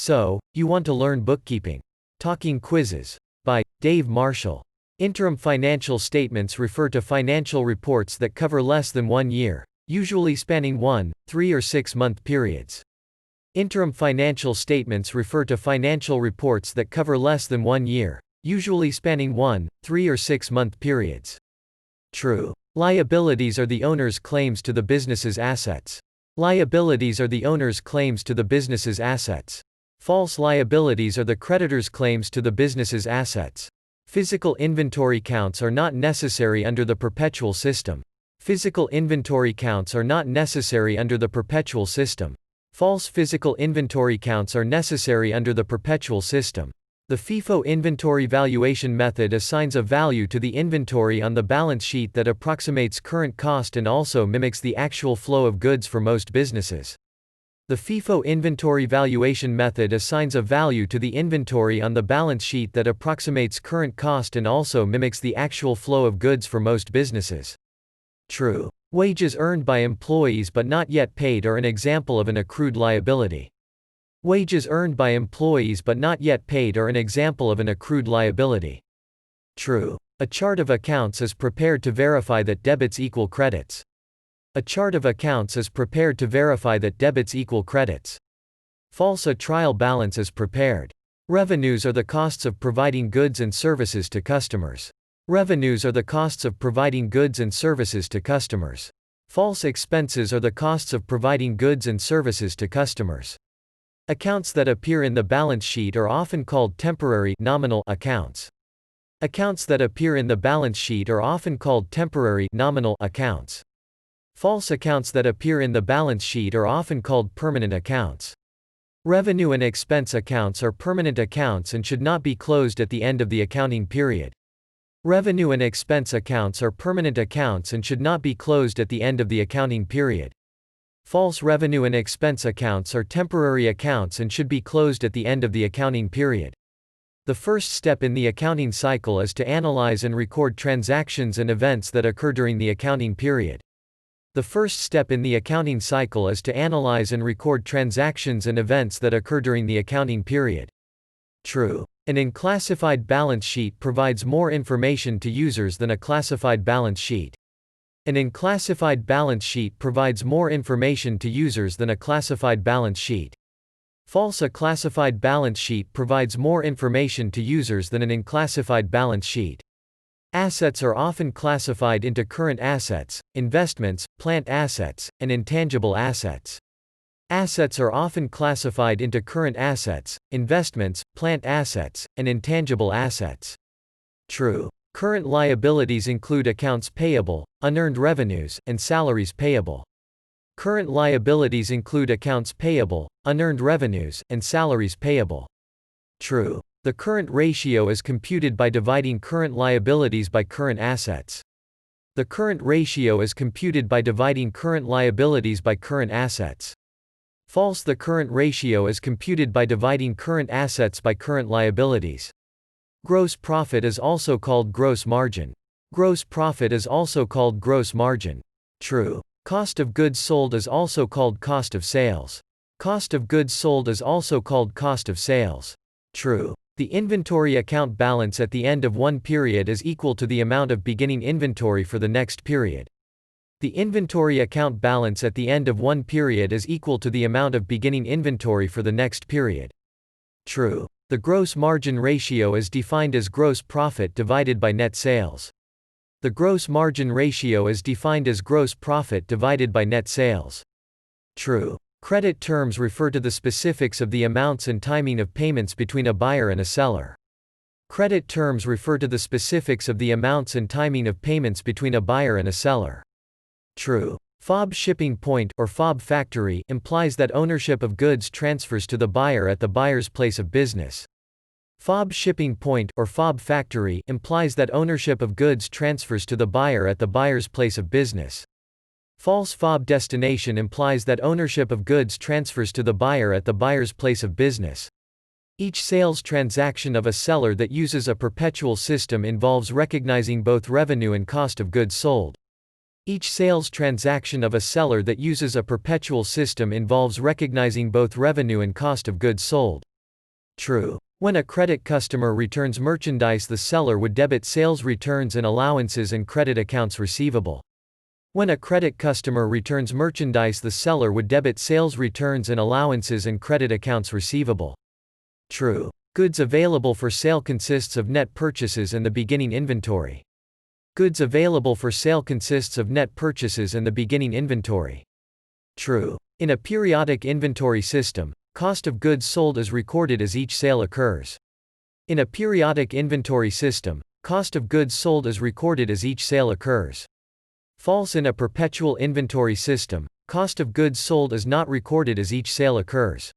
So, you want to learn bookkeeping. Talking quizzes. By Dave Marshall. Interim financial statements refer to financial reports that cover less than 1 year, usually spanning 1, 3 or 6 month periods. Interim financial statements refer to financial reports that cover less than 1 year, usually spanning 1, 3 or 6 month periods. True. Liabilities are the owner's claims to the business's assets. Liabilities are the owner's claims to the business's assets. False liabilities are the creditor's claims to the business's assets. Physical inventory counts are not necessary under the perpetual system. Physical inventory counts are not necessary under the perpetual system. False physical inventory counts are necessary under the perpetual system. The FIFO inventory valuation method assigns a value to the inventory on the balance sheet that approximates current cost and also mimics the actual flow of goods for most businesses. The FIFO inventory valuation method assigns a value to the inventory on the balance sheet that approximates current cost and also mimics the actual flow of goods for most businesses. True. Wages earned by employees but not yet paid are an example of an accrued liability. Wages earned by employees but not yet paid are an example of an accrued liability. True. A chart of accounts is prepared to verify that debits equal credits. A chart of accounts is prepared to verify that debits equal credits. False. A trial balance is prepared. Revenues are the costs of providing goods and services to customers. Revenues are the costs of providing goods and services to customers. False. Expenses are the costs of providing goods and services to customers. Accounts that appear in the balance sheet are often called temporary nominal accounts. Accounts that appear in the balance sheet are often called temporary nominal accounts. False. Accounts that appear in the balance sheet are often called permanent accounts. Revenue and expense accounts are permanent accounts and should not be closed at the end of the accounting period. Revenue and expense accounts are permanent accounts and should not be closed at the end of the accounting period. False. Revenue and expense accounts are temporary accounts and should be closed at the end of the accounting period. The first step in the accounting cycle is to analyze and record transactions and events that occur during the accounting period. The first step in the accounting cycle is to analyze and record transactions and events that occur during the accounting period. True. An unclassified balance sheet provides more information to users than a classified balance sheet. An unclassified balance sheet provides more information to users than a classified balance sheet. False. A classified balance sheet provides more information to users than an unclassified balance sheet. Assets are often classified into current assets, investments, plant assets, and intangible assets. Assets are often classified into current assets, investments, plant assets, and intangible assets. True. Current liabilities include accounts payable, unearned revenues, and salaries payable. Current liabilities include accounts payable, unearned revenues, and salaries payable. True. The current ratio is computed by dividing current liabilities by current assets. The current ratio is computed by dividing current liabilities by current assets. False. The current ratio is computed by dividing current assets by current liabilities. Gross profit is also called gross margin. Gross profit is also called gross margin. True. Cost of goods sold is also called cost of sales. Cost of goods sold is also called cost of sales. True. The inventory account balance at the end of one period is equal to the amount of beginning inventory for the next period. The inventory account balance at the end of one period is equal to the amount of beginning inventory for the next period. True. The gross margin ratio is defined as gross profit divided by net sales. The gross margin ratio is defined as gross profit divided by net sales. True. Credit terms refer to the specifics of the amounts and timing of payments between a buyer and a seller. Credit terms refer to the specifics of the amounts and timing of payments between a buyer and a seller. True. FOB shipping point or FOB factory implies that ownership of goods transfers to the buyer at the buyer's place of business. FOB shipping point or FOB factory implies that ownership of goods transfers to the buyer at the buyer's place of business. False FOB destination implies that ownership of goods transfers to the buyer at the buyer's place of business. Each sales transaction of a seller that uses a perpetual system involves recognizing both revenue and cost of goods sold. Each sales transaction of a seller that uses a perpetual system involves recognizing both revenue and cost of goods sold. True. When a credit customer returns merchandise, the seller would debit sales returns and allowances and credit accounts receivable. When a credit customer returns merchandise, the seller would debit sales returns and allowances and credit accounts receivable. True. Goods available for sale consists of net purchases and the beginning inventory. Goods available for sale consists of net purchases and the beginning inventory. True. In a periodic inventory system, cost of goods sold is recorded as each sale occurs. In a periodic inventory system, cost of goods sold is recorded as each sale occurs. False. In a perpetual inventory system, cost of goods sold is not recorded as each sale occurs.